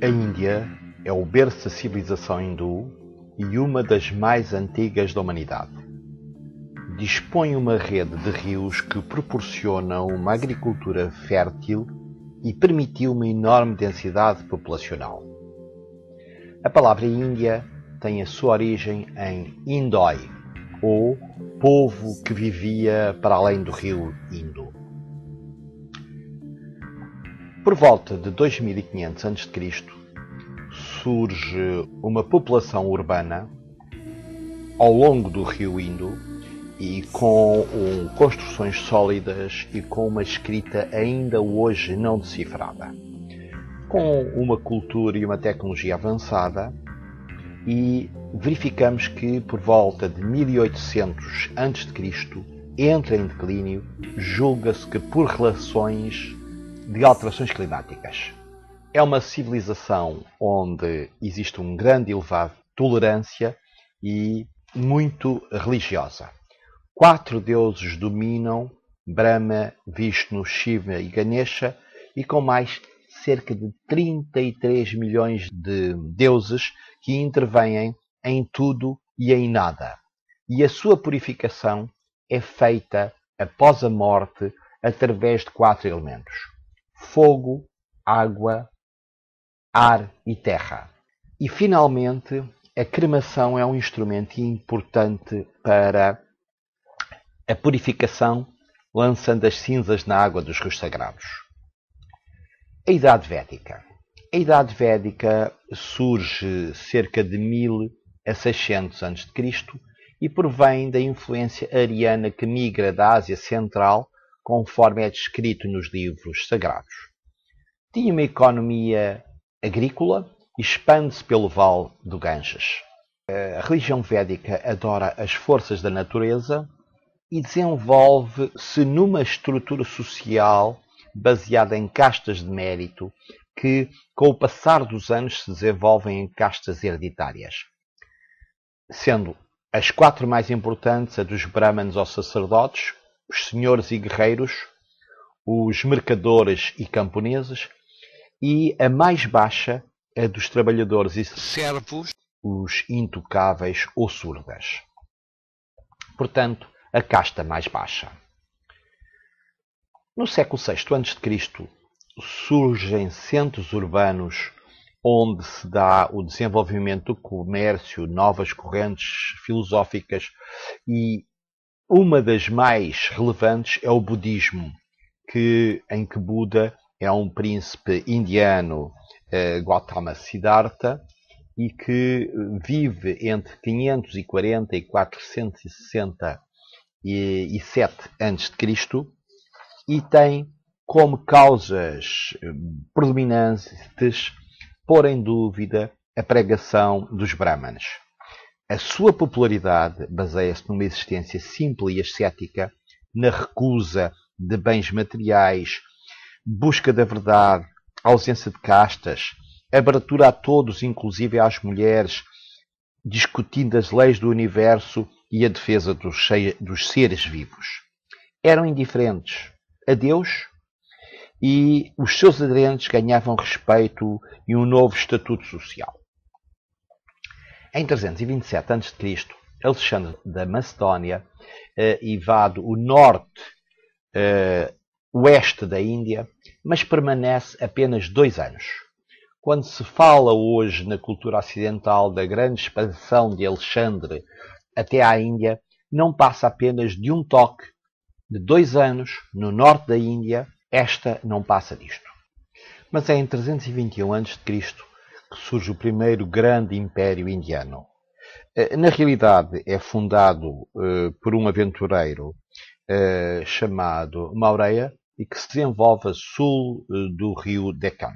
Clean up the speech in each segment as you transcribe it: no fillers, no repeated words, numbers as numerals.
A Índia é o berço da civilização hindu e uma das mais antigas da humanidade. Dispõe uma rede de rios que proporcionam uma agricultura fértil e permitiu uma enorme densidade populacional. A palavra Índia tem a sua origem em Indói, ou povo que vivia para além do rio Indo. Por volta de 2500 a.C., surge uma população urbana ao longo do rio Indo e com construções sólidas e com uma escrita ainda hoje não decifrada, com uma cultura e uma tecnologia avançada, e verificamos que por volta de 1800 a.C. entra em declínio, julga-se que por relações de alterações climáticas. É uma civilização onde existe um grande e elevado tolerância e muito religiosa. 4 deuses dominam: Brahma, Vishnu, Shiva e Ganesha, e com mais cerca de 33 milhões de deuses que intervêm em tudo e em nada. E a sua purificação é feita após a morte através de 4 elementos: fogo, água, ar e terra. E finalmente, a cremação é um instrumento importante para a purificação, lançando as cinzas na água dos rios sagrados. A Idade Védica. A Idade Védica surge cerca de 1600 a.C. e provém da influência ariana que migra da Ásia Central, conforme é descrito nos livros sagrados. Tinha uma economia agrícola e expande-se pelo vale do Ganges. A religião védica adora as forças da natureza e desenvolve-se numa estrutura social baseada em castas de mérito que, com o passar dos anos, se desenvolvem em castas hereditárias, sendo as 4 mais importantes a dos brahmanes ou sacerdotes, os senhores e guerreiros, os mercadores e camponeses, e a mais baixa a dos trabalhadores e servos, os intocáveis ou surdas. Portanto, a casta mais baixa. No século VI a.C., surgem centros urbanos onde se dá o desenvolvimento do comércio, novas correntes filosóficas, e uma das mais relevantes é o budismo, em que Buda é um príncipe indiano, Gautama Siddhartha, e que vive entre 540 e 467 a.C. e tem como causas predominantes pôr em dúvida a pregação dos brahmanes. A sua popularidade baseia-se numa existência simples e ascética, na recusa de bens materiais, busca da verdade, ausência de castas, abertura a todos, inclusive às mulheres, discutindo as leis do universo e a defesa dos seres vivos. Eram indiferentes a Deus e os seus aderentes ganhavam respeito e um novo estatuto social. Em 327 a.C., Alexandre da Macedónia invade o norte-oeste da Índia, mas permanece apenas 2 anos. Quando se fala hoje na cultura ocidental da grande expansão de Alexandre até à Índia, não passa apenas de um toque de 2 anos no norte da Índia. Esta não passa disto. Mas é em 321 a.C. que surge o primeiro grande império indiano. Na realidade, é fundado por um aventureiro chamado Maurya e que se desenvolve a sul do rio Deccan.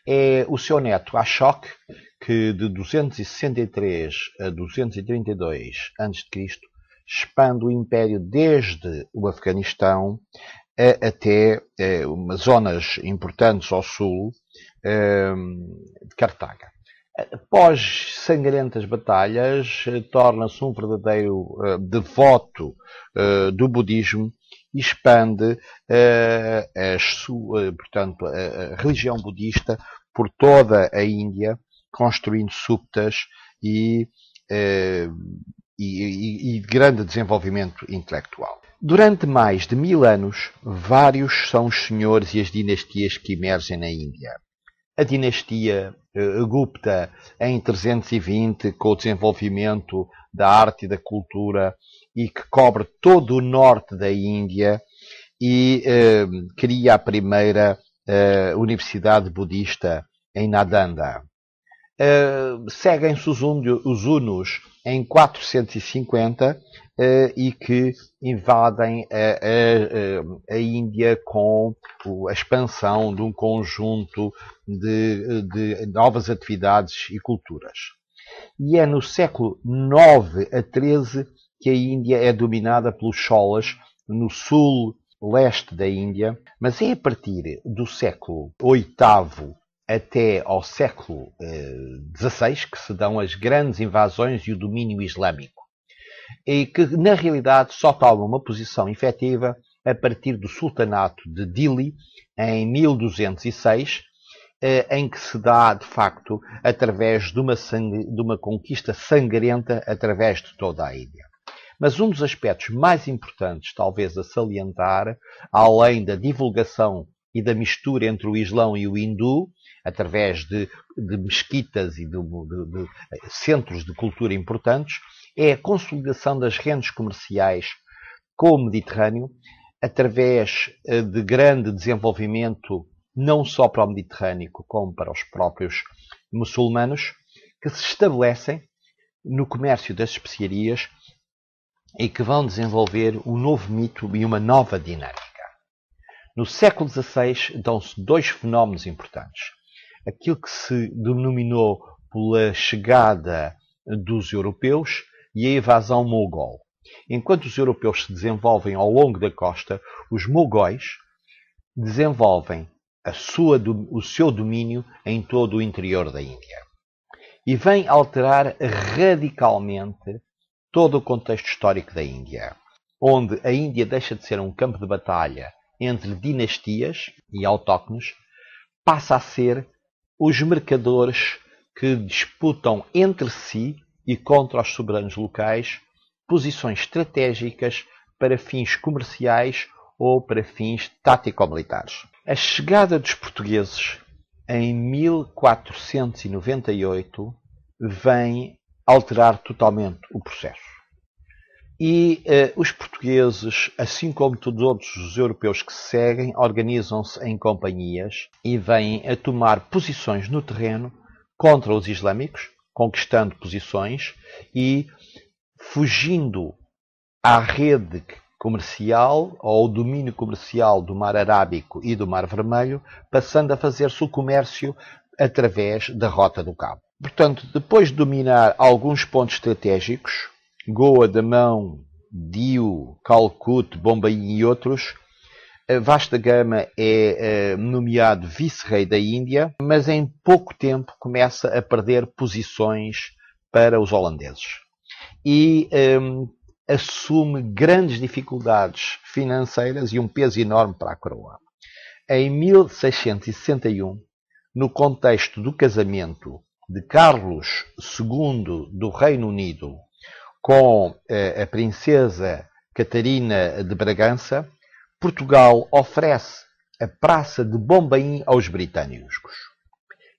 É o seu neto Ashoka que, de 263 a 232 a.C., expande o império desde o Afeganistão até zonas importantes ao sul de Cartaga. Após sangrentas batalhas, torna-se um verdadeiro devoto do budismo e expande portanto, a religião budista por toda a Índia, construindo súptas e de grande desenvolvimento intelectual. Durante mais de 1000 anos, vários são os senhores e as dinastias que emergem na Índia. A dinastia Gupta, em 320, com o desenvolvimento da arte e da cultura, e que cobre todo o norte da Índia, e cria a primeira universidade budista em Nalanda. Seguem-se os Hunos em 450 e que invadem a Índia com a expansão de um conjunto de novas atividades e culturas. E é no século IX a XIII que a Índia é dominada pelos Cholas, no sul-leste da Índia, mas é a partir do século VIII até ao século XVI que se dão as grandes invasões e o domínio islâmico, e que na realidade só tomam uma posição efetiva a partir do sultanato de Dili em 1206, em que se dá de facto através de uma conquista sangrenta através de toda a Índia. Mas um dos aspectos mais importantes, talvez a salientar, além da divulgação e da mistura entre o Islão e o Hindu, através de mesquitas e de centros de cultura importantes, é a consolidação das redes comerciais com o Mediterrâneo, através de grande desenvolvimento, não só para o Mediterrâneo, como para os próprios muçulmanos, que se estabelecem no comércio das especiarias e que vão desenvolver um novo mito e uma nova dinâmica. No século XVI dão-se dois fenómenos importantes. Aquilo que se denominou pela chegada dos europeus e a invasão mogol. Enquanto os europeus se desenvolvem ao longo da costa, os mogóis desenvolvem o seu domínio em todo o interior da Índia. E vem alterar radicalmente todo o contexto histórico da Índia, onde a Índia deixa de ser um campo de batalha entre dinastias e autóctones, passa a ser os mercadores que disputam entre si e contra os soberanos locais posições estratégicas para fins comerciais ou para fins tático-militares. A chegada dos portugueses em 1498 vem alterar totalmente o processo. E os portugueses, assim como todos os europeus que se seguem, organizam-se em companhias e vêm a tomar posições no terreno contra os islâmicos, conquistando posições e fugindo à rede comercial ou ao domínio comercial do Mar Arábico e do Mar Vermelho, passando a fazer-se o comércio através da Rota do Cabo. Portanto, depois de dominar alguns pontos estratégicos, Goa, Damão, Diu, Calcut, Bombaim e outros, Vasco da Gama é nomeado vice-rei da Índia, mas em pouco tempo começa a perder posições para os holandeses. E assume grandes dificuldades financeiras e um peso enorme para a coroa. Em 1661, no contexto do casamento de Carlos II do Reino Unido com a princesa Catarina de Bragança, Portugal oferece a Praça de Bombaim aos britânicos.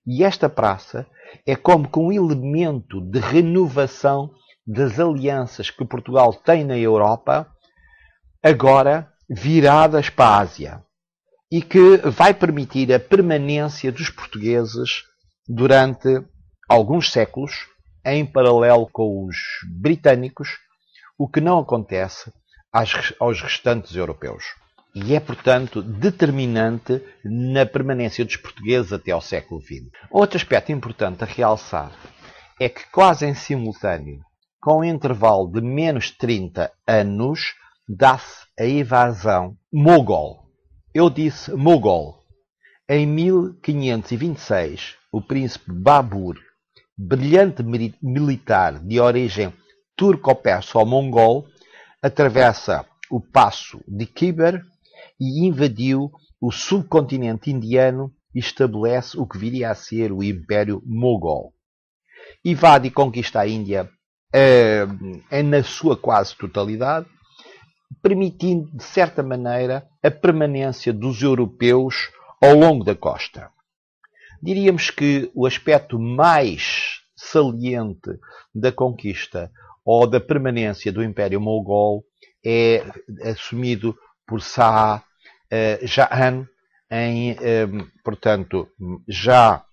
E esta praça é como que um elemento de renovação das alianças que Portugal tem na Europa, agora viradas para a Ásia, e que vai permitir a permanência dos portugueses durante alguns séculos, em paralelo com os britânicos, o que não acontece aos restantes europeus. E é, portanto, determinante na permanência dos portugueses até ao século XX. Outro aspecto importante a realçar é que, quase em simultâneo, com um intervalo de menos 30 anos, dá-se a invasão mogol. Eu disse mogol. Em 1526, o príncipe Babur, brilhante militar de origem turco-perso-mongol, atravessa o passo de Khyber e invadiu o subcontinente indiano e estabelece o que viria a ser o Império Mogol. Invade e conquista a Índia na sua quase totalidade, permitindo, de certa maneira, a permanência dos europeus ao longo da costa. Diríamos que o aspecto mais saliente da conquista ou da permanência do Império Mogol é assumido por Shah Jahan portanto, já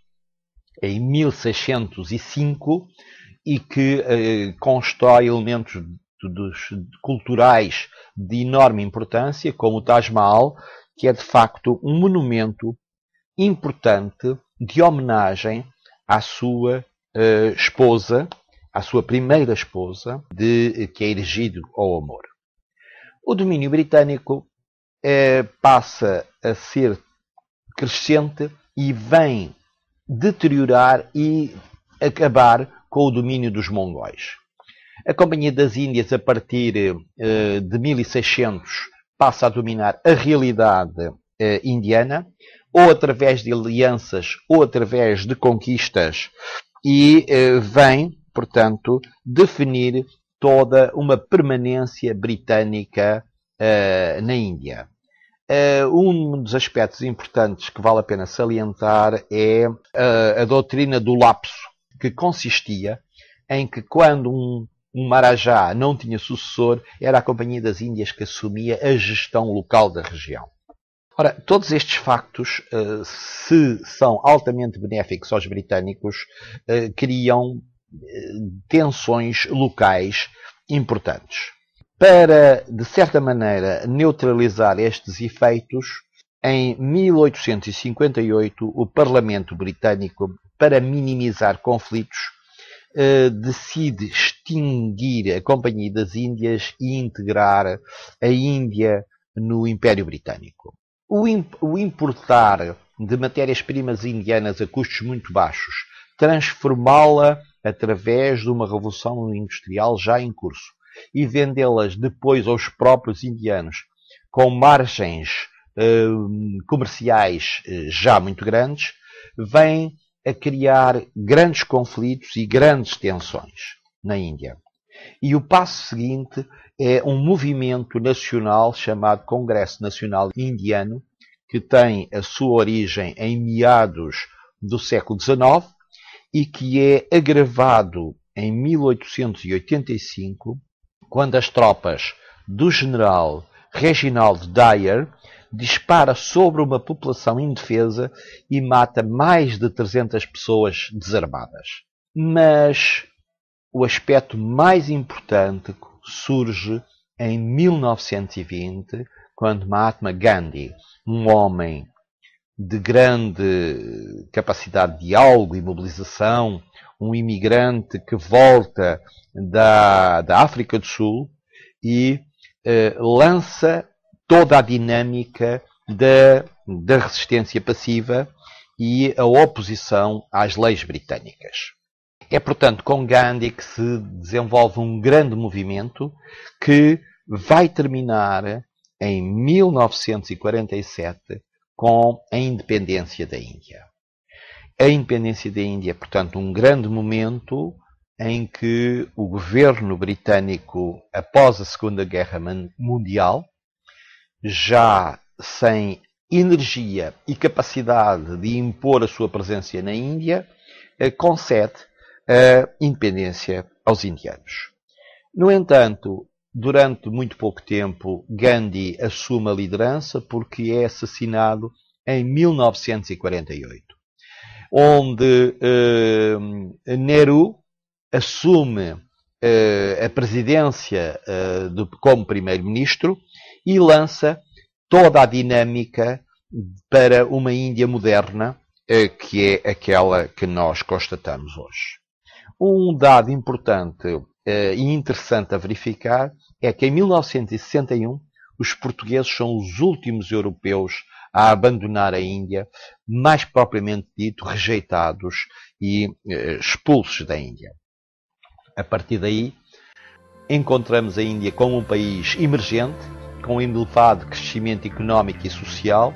em 1605 e que constrói elementos culturais de enorme importância, como o Taj Mahal, que é de facto um monumento importante de homenagem à sua esposa, à sua primeira esposa, que é erigido ao amor. O domínio britânico passa a ser crescente e vem deteriorar e acabar com o domínio dos mongóis. A Companhia das Índias, a partir de 1600, passa a dominar a realidade indiana, ou através de alianças, ou através de conquistas, e vem, portanto, definir toda uma permanência britânica na Índia. Um dos aspectos importantes que vale a pena salientar é a doutrina do lapso, que consistia em que quando um Marajá não tinha sucessor, era a Companhia das Índias que assumia a gestão local da região. Ora, todos estes factos, se são altamente benéficos aos britânicos, criam tensões locais importantes. Para, de certa maneira, neutralizar estes efeitos, em 1858, o Parlamento britânico, para minimizar conflitos, decide extinguir a Companhia das Índias e integrar a Índia no Império Britânico. O importar de matérias-primas indianas a custos muito baixos, transformá-la através de uma revolução industrial já em curso e vendê-las depois aos próprios indianos com margens comerciais já muito grandes, vem a criar grandes conflitos e grandes tensões na Índia. E o passo seguinte é um movimento nacional chamado Congresso Nacional Indiano, que tem a sua origem em meados do século XIX e que é agravado em 1885, quando as tropas do general Reginald Dyer dispara sobre uma população indefesa e mata mais de 300 pessoas desarmadas. Mas o aspecto mais importante surge em 1920, quando Mahatma Gandhi, um homem de grande capacidade de diálogo e mobilização, um imigrante que volta da África do Sul e lança toda a dinâmica da resistência passiva e a oposição às leis britânicas. É, portanto, com Gandhi que se desenvolve um grande movimento que vai terminar em 1947 com a independência da Índia. A independência da Índia é, portanto, um grande momento em que o governo britânico, após a Segunda Guerra Mundial, já sem energia e capacidade de impor a sua presença na Índia, concede a independência aos indianos. No entanto, durante muito pouco tempo, Gandhi assume a liderança porque é assassinado em 1948, onde Nehru assume a presidência como primeiro-ministro e lança toda a dinâmica para uma Índia moderna, que é aquela que nós constatamos hoje. Um dado importante e interessante a verificar é que em 1961 os portugueses são os últimos europeus a abandonar a Índia, mais propriamente dito, rejeitados e expulsos da Índia. A partir daí, encontramos a Índia como um país emergente, com um elevado crescimento económico e social,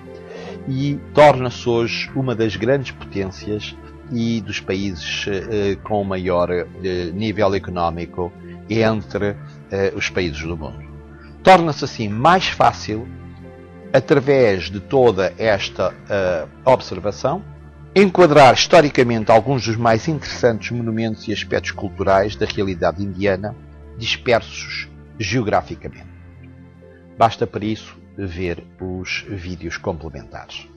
e torna-se hoje uma das grandes potências e dos países com maior nível económico entre os países do mundo. Torna-se assim mais fácil, através de toda esta observação, enquadrar historicamente alguns dos mais interessantes monumentos e aspectos culturais da realidade indiana, dispersos geograficamente. Basta para isso ver os vídeos complementares.